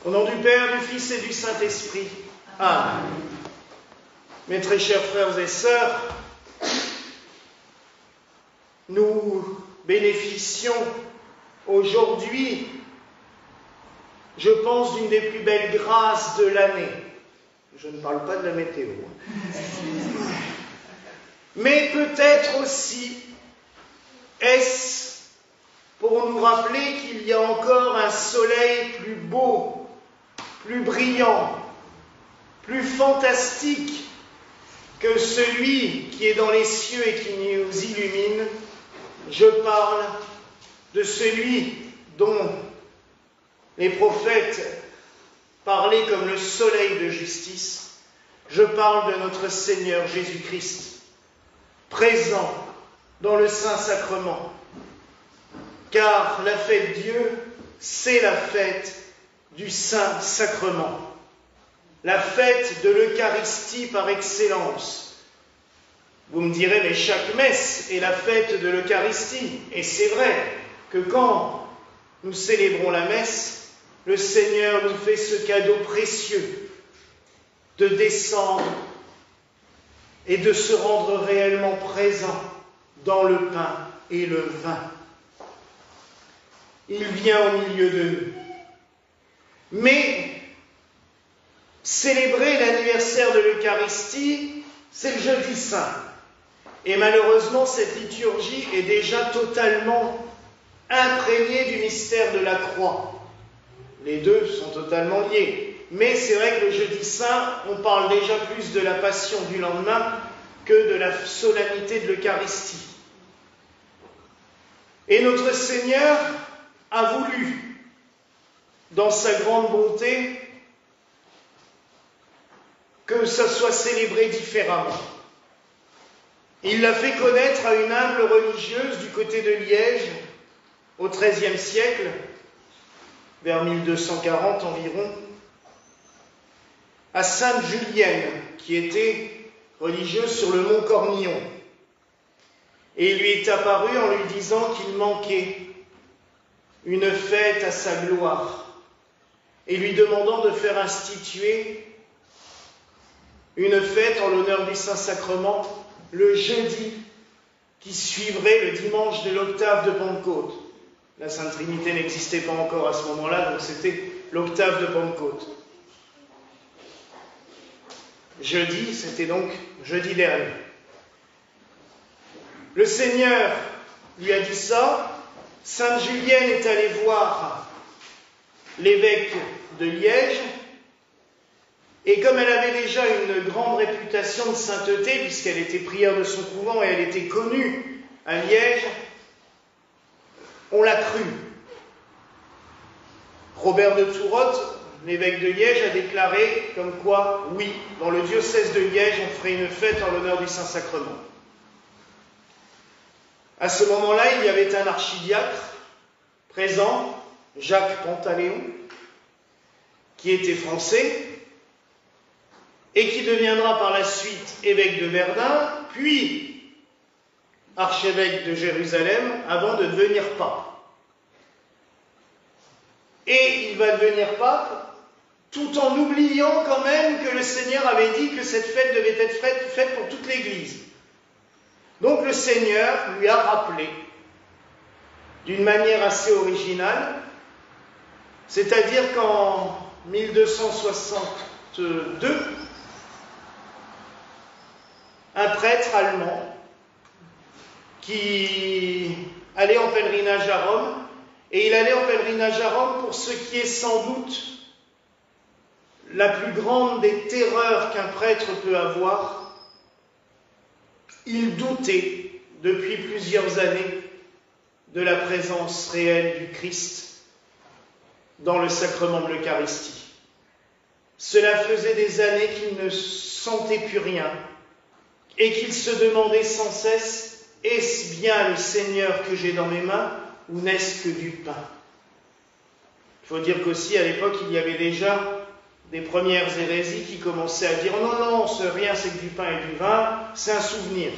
Au nom du Père, du Fils et du Saint-Esprit. Amen. Mes très chers frères et sœurs, nous bénéficions aujourd'hui, je pense, d'une des plus belles grâces de l'année. Je ne parle pas de la météo. Mais peut-être aussi, est-ce pour nous rappeler qu'il y a encore un soleil plus beau, plus brillant, plus fantastique que celui qui est dans les cieux et qui nous illumine. Je parle de celui dont les prophètes parlaient comme le soleil de justice. Je parle de notre Seigneur Jésus-Christ, présent dans le Saint-Sacrement. Car la fête Dieu, c'est la fête du Saint-Sacrement, la fête de l'Eucharistie par excellence. Vous me direz, mais chaque messe est la fête de l'Eucharistie. Et c'est vrai que quand nous célébrons la messe, le Seigneur nous fait ce cadeau précieux de descendre et de se rendre réellement présent dans le pain et le vin. Il vient au milieu de nous. Mais célébrer l'anniversaire de l'Eucharistie, c'est le jeudi saint. Et malheureusement, cette liturgie est déjà totalement imprégnée du mystère de la croix. Les deux sont totalement liés. Mais c'est vrai que le jeudi saint, on parle déjà plus de la passion du lendemain que de la solennité de l'Eucharistie. Et notre Seigneur a voulu, dans sa grande bonté, que ça soit célébré différemment. Il l'a fait connaître à une humble religieuse du côté de Liège, au XIIIe siècle, vers 1240 environ, à Sainte Julienne, qui était religieuse sur le mont Cornillon. Et il lui est apparu en lui disant qu'il manquait une fête à sa gloire, et lui demandant de faire instituer une fête en l'honneur du Saint-Sacrement le jeudi qui suivrait le dimanche de l'octave de Pentecôte. La Sainte Trinité n'existait pas encore à ce moment-là, donc c'était l'octave de Pentecôte. Jeudi, c'était donc jeudi dernier. Le Seigneur lui a dit ça. Sainte Julienne est allée voir l'évêque de Liège, et comme elle avait déjà une grande réputation de sainteté, puisqu'elle était prière de son couvent et elle était connue à Liège, on l'a crue. Robert de Tourotte, l'évêque de Liège, a déclaré comme quoi, oui, dans le diocèse de Liège, on ferait une fête en l'honneur du Saint-Sacrement. À ce moment-là, il y avait un archidiacre présent, Jacques Pantaléon, qui était français et qui deviendra par la suite évêque de Verdun, puis archevêque de Jérusalem, avant de devenir pape. Et il va devenir pape tout en oubliant quand même que le Seigneur avait dit que cette fête devait être faite pour toute l'Église. Donc le Seigneur lui a rappelé, d'une manière assez originale, c'est-à-dire qu'en 1262, un prêtre allemand qui allait en pèlerinage à Rome, et il allait en pèlerinage à Rome pour ce qui est sans doute la plus grande des terreurs qu'un prêtre peut avoir. Il doutait depuis plusieurs années de la présence réelle du Christ dans le sacrement de l'Eucharistie. Cela faisait des années qu'il ne sentait plus rien et qu'il se demandait sans cesse: est-ce bien le Seigneur que j'ai dans mes mains ou n'est-ce que du pain? Il faut dire qu'aussi à l'époque il y avait déjà des premières hérésies qui commençaient à dire non, non, ce rien c'est que du pain et du vin, c'est un souvenir.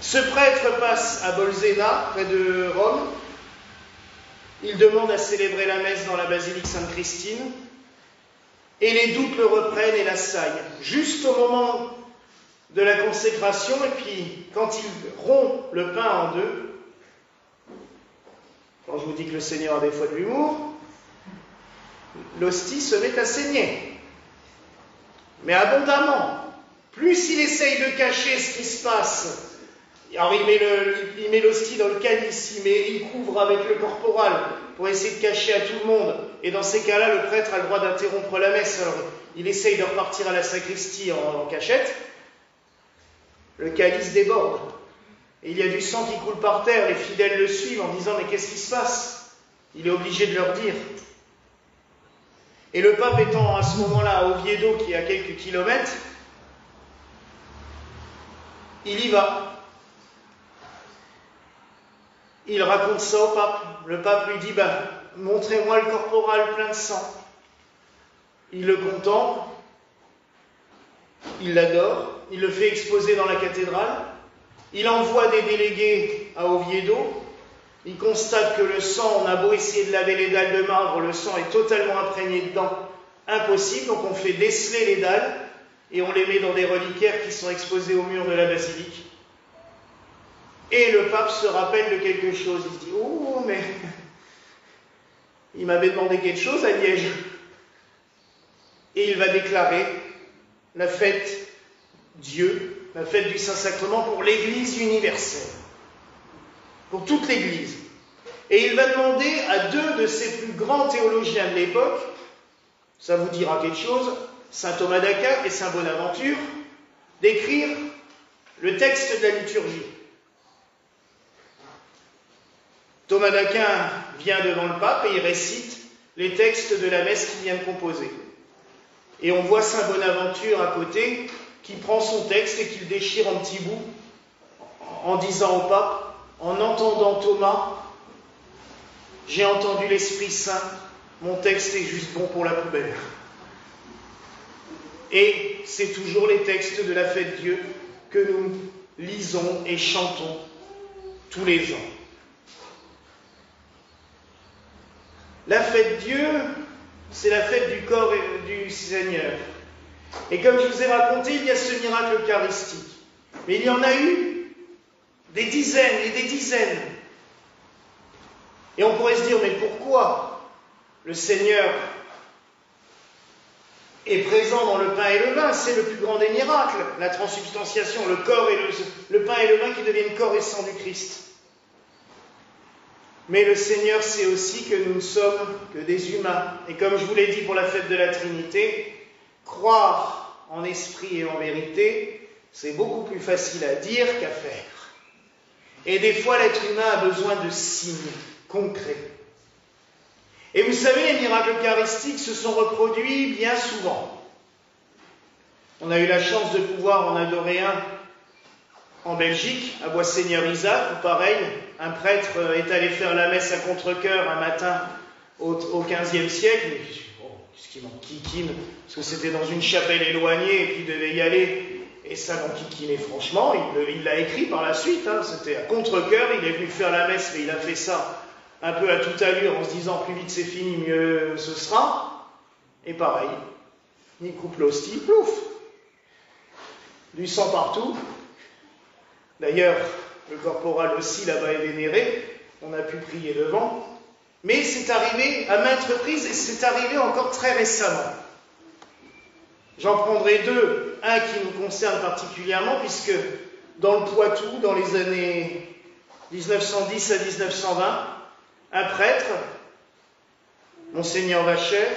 Ce prêtre passe à Bolsena, près de Rome. il demande à célébrer la messe dans la basilique Sainte-Christine, et les doutes le reprennent et l'assaillent, juste au moment de la consécration, et puis quand il rompt le pain en deux, quand je vous dis que le Seigneur a des fois de l'humour, l'hostie se met à saigner, mais abondamment. Plus il essaye de cacher ce qui se passe, alors il met l'hostie dans le calice, il couvre avec le corporal pour essayer de cacher à tout le monde. Et dans ces cas-là, le prêtre a le droit d'interrompre la messe. Alors il essaye de repartir à la sacristie en cachette. Le calice déborde. Et il y a du sang qui coule par terre. Les fidèles le suivent en disant « Mais qu'est-ce qui se passe ?» Il est obligé de leur dire. Et le pape étant à ce moment-là à Oviedo, qui est à quelques kilomètres, il y va. Il raconte ça au pape. Le pape lui dit « Montrez-moi le corporal plein de sang. » Il le contemple, il l'adore, il le fait exposer dans la cathédrale, il envoie des délégués à Oviedo, il constate que le sang, on a beau essayer de laver les dalles de marbre, le sang est totalement imprégné dedans, impossible, donc on fait déceler les dalles et on les met dans des reliquaires qui sont exposés au mur de la basilique. Et le pape se rappelle de quelque chose. Il se dit « Oh, mais il m'avait demandé quelque chose à Liège. » Et il va déclarer la fête Dieu, la fête du Saint-Sacrement pour l'Église universelle, pour toute l'Église. Et il va demander à deux de ses plus grands théologiens de l'époque, ça vous dira quelque chose, saint Thomas d'Aquin et saint Bonaventure, d'écrire le texte de la liturgie. Thomas d'Aquin vient devant le pape et il récite les textes de la messe qu'il vient de composer. Et on voit saint Bonaventure à côté qui prend son texte et qui le déchire en petits bouts en disant au pape, en entendant Thomas, j'ai entendu l'Esprit Saint, mon texte est juste bon pour la poubelle. Et c'est toujours les textes de la fête Dieu que nous lisons et chantons tous les ans. La fête Dieu, c'est la fête du corps du Seigneur. Et comme je vous ai raconté, il y a ce miracle eucharistique. Mais il y en a eu des dizaines et des dizaines. Et on pourrait se dire, mais pourquoi le Seigneur est présent dans le pain et le vin? C'est le plus grand des miracles, la transubstantiation, le corps et le pain et le vin qui deviennent corps et sang du Christ. Mais le Seigneur sait aussi que nous ne sommes que des humains. Et comme je vous l'ai dit pour la fête de la Trinité, croire en esprit et en vérité, c'est beaucoup plus facile à dire qu'à faire. Et des fois, l'être humain a besoin de signes concrets. Et vous savez, les miracles eucharistiques se sont reproduits bien souvent. On a eu la chance de pouvoir en adorer un en Belgique, à Boisseigneur-Isaac, où pareil, un prêtre est allé faire la messe à contre-cœur un matin au XVe siècle. Et je dis, oh, qu'est-ce qu'il m'enquiquine, parce que c'était dans une chapelle éloignée et puis il devait y aller. Et ça m'enquiquinait franchement, il l'a écrit par la suite, hein, c'était à contre-cœur, il est venu faire la messe, mais il a fait ça un peu à toute allure en se disant plus vite c'est fini, mieux ce sera. Et pareil, il coupe l'hostie, plouf, du sang partout. D'ailleurs, le corporal aussi là-bas est vénéré, on a pu prier devant, mais c'est arrivé à maintes reprises et c'est arrivé encore très récemment. J'en prendrai deux, un qui nous concerne particulièrement, puisque dans le Poitou, dans les années 1910 à 1920, un prêtre, Monseigneur Vacher,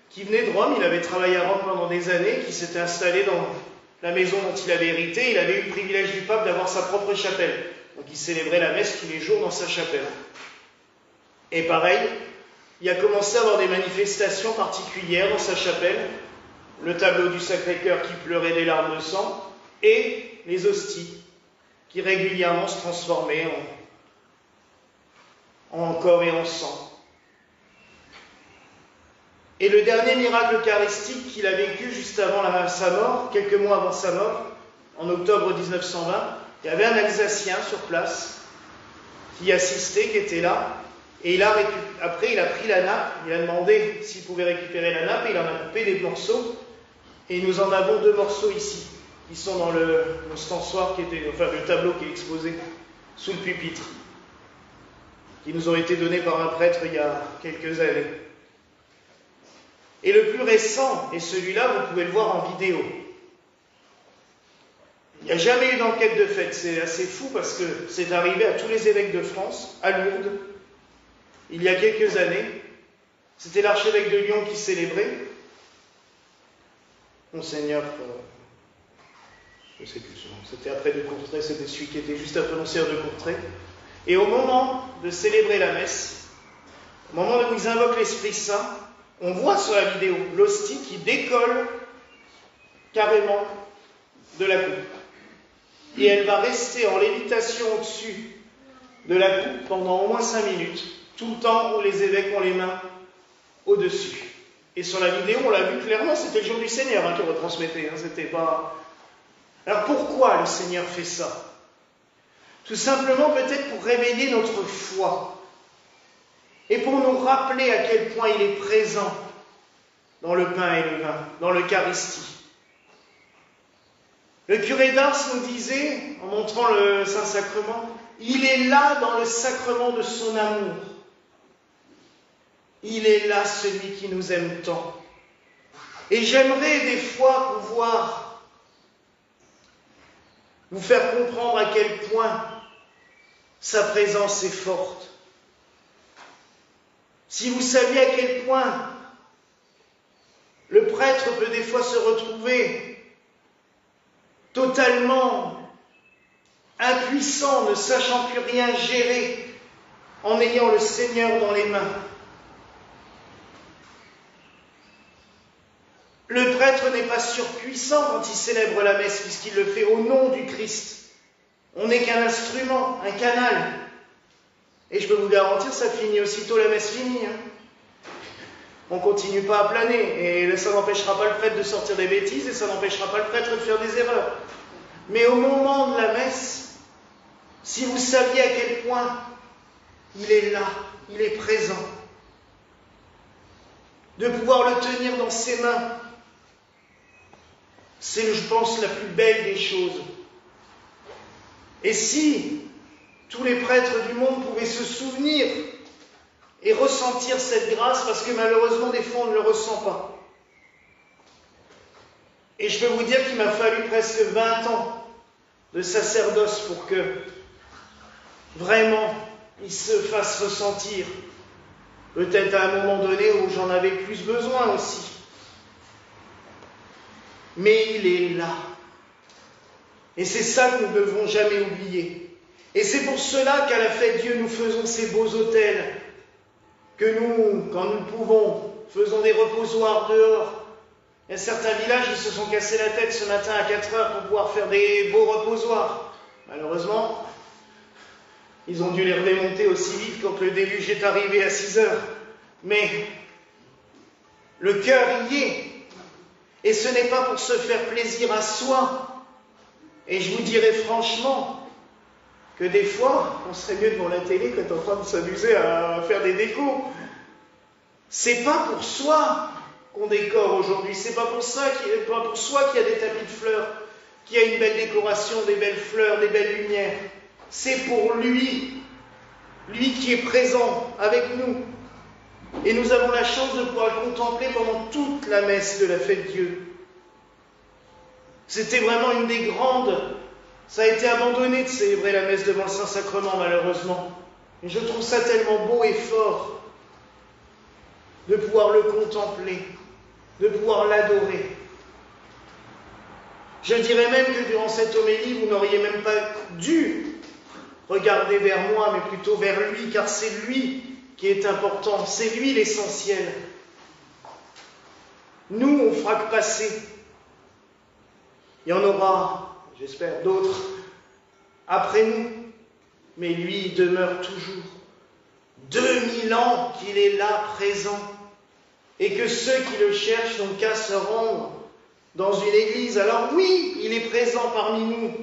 qui venait de Rome, il avait travaillé à Rome pendant des années, qui s'était installé dans la maison dont il avait hérité, il avait eu le privilège du pape d'avoir sa propre chapelle. Donc il célébrait la messe tous les jours dans sa chapelle. Et pareil, il a commencé à avoir des manifestations particulières dans sa chapelle, le tableau du Sacré-Cœur qui pleurait des larmes de sang, et les hosties qui régulièrement se transformaient en corps et en sang. Et le dernier miracle eucharistique qu'il a vécu juste avant sa mort, quelques mois avant sa mort, en octobre 1920, il y avait un Alsacien sur place qui assistait, qui était là, Et après, il a pris la nappe, il a demandé s'il pouvait récupérer la nappe, et il en a coupé des morceaux. Et nous en avons 2 morceaux ici. Ils sont dans le stensoir le tableau qui est exposé sous le pupitre, qui nous ont été donnés par un prêtre il y a quelques années. Et le plus récent, et celui-là, vous pouvez le voir en vidéo. Il n'y a jamais eu d'enquête de fait. C'est assez fou parce que c'est arrivé à tous les évêques de France, à Lourdes, il y a quelques années. C'était l'archevêque de Lyon qui célébrait. Monseigneur, je ne sais plus son nom, c'était après de Courtrai, c'était celui qui était juste après Monseigneur de Courtrai. Et au moment de célébrer la messe, au moment où ils invoquent l'Esprit Saint, on voit sur la vidéo l'hostie qui décolle carrément de la coupe. Et elle va rester en lévitation au-dessus de la coupe pendant au moins 5 minutes, tout le temps où les évêques ont les mains au-dessus. Et sur la vidéo, on l'a vu clairement, c'était le jour du Seigneur qui retransmettait, c'était pas... Alors pourquoi le Seigneur fait ça? Tout simplement peut-être pour réveiller notre foi et pour nous rappeler à quel point il est présent dans le pain et le vin, dans l'Eucharistie. Le curé d'Ars nous disait, en montrant le Saint-Sacrement, il est là dans le sacrement de son amour. Il est là celui qui nous aime tant. Et j'aimerais des fois pouvoir vous faire comprendre à quel point sa présence est forte. Si vous saviez à quel point le prêtre peut des fois se retrouver totalement impuissant, ne sachant plus rien gérer, en ayant le Seigneur dans les mains. Le prêtre n'est pas surpuissant quand il célèbre la messe, puisqu'il le fait au nom du Christ. On n'est qu'un instrument, un canal. Et je peux vous garantir, ça finit aussitôt la messe finie. On ne continue pas à planer. Et ça n'empêchera pas le prêtre de sortir des bêtises, et ça n'empêchera pas le prêtre de faire des erreurs. Mais au moment de la messe, si vous saviez à quel point il est là, il est présent, de pouvoir le tenir dans ses mains, c'est, je pense, la plus belle des choses. Et si tous les prêtres du monde pouvaient se souvenir et ressentir cette grâce, parce que malheureusement, des fois, on ne le ressent pas. Et je peux vous dire qu'il m'a fallu presque 20 ans de sacerdoce pour que vraiment il se fasse ressentir. Peut-être à un moment donné où j'en avais plus besoin aussi. Mais il est là. Et c'est ça que nous ne devons jamais oublier. Et c'est pour cela qu'à la fête Dieu, nous faisons ces beaux autels, que nous, quand nous le pouvons, faisons des reposoirs dehors. Il y a certains villages, ils se sont cassés la tête ce matin à 4 heures pour pouvoir faire des beaux reposoirs. Malheureusement, ils ont dû les redémonter aussi vite quand le déluge est arrivé à 6 heures. Mais le cœur y est. Et ce n'est pas pour se faire plaisir à soi. Et je vous dirais franchement que des fois, on serait mieux devant la télé qu'être en train de s'amuser à faire des décos. C'est pas pour soi qu'on décore aujourd'hui. C'est pas pour soi qu'il y a des tapis de fleurs, qu'il y a une belle décoration, des belles fleurs, des belles lumières. C'est pour lui, lui qui est présent avec nous. Et nous avons la chance de pouvoir le contempler pendant toute la messe de la fête Dieu. C'était vraiment une des grandes... Ça a été abandonné de célébrer la messe devant le Saint-Sacrement, malheureusement. Et je trouve ça tellement beau et fort de pouvoir le contempler, de pouvoir l'adorer. Je dirais même que durant cette homélie, vous n'auriez même pas dû regarder vers moi, mais plutôt vers lui, car c'est lui qui est important, c'est lui l'essentiel. Nous, on fera que passer. Il y en aura, j'espère, d'autres après nous, mais lui, il demeure toujours. 2000 ans qu'il est là, présent, et que ceux qui le cherchent n'ont qu'à se rendre dans une église. Alors oui, il est présent parmi nous.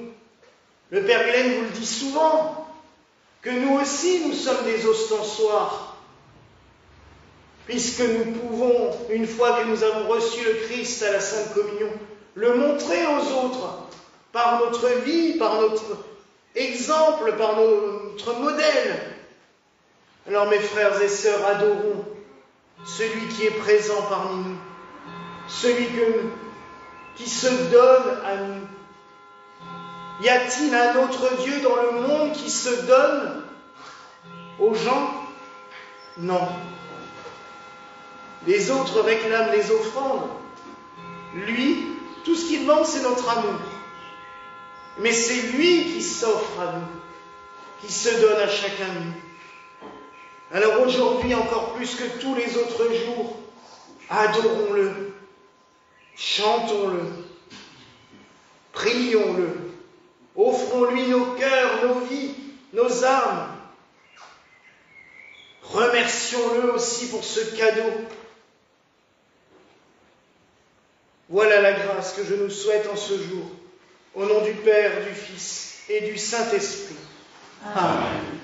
Le Père Glenn vous le dit souvent, que nous aussi, nous sommes des ostensoirs. puisque nous pouvons, une fois que nous avons reçu le Christ à la Sainte Communion, le montrer aux autres par notre vie, par notre exemple, par notre modèle. Alors mes frères et sœurs, adorons celui qui est présent parmi nous, celui qui se donne à nous. Y a-t-il un autre Dieu dans le monde qui se donne aux gens? Non. Les autres réclament les offrandes. Lui, tout ce qu'il demande, c'est notre amour. Mais c'est lui qui s'offre à nous, qui se donne à chacun de nous. Alors aujourd'hui, encore plus que tous les autres jours, adorons-le, chantons-le, prions-le, offrons-lui nos cœurs, nos vies, nos âmes. Remercions-le aussi pour ce cadeau. Voilà la grâce que je nous souhaite en ce jour, au nom du Père, du Fils et du Saint-Esprit. Amen.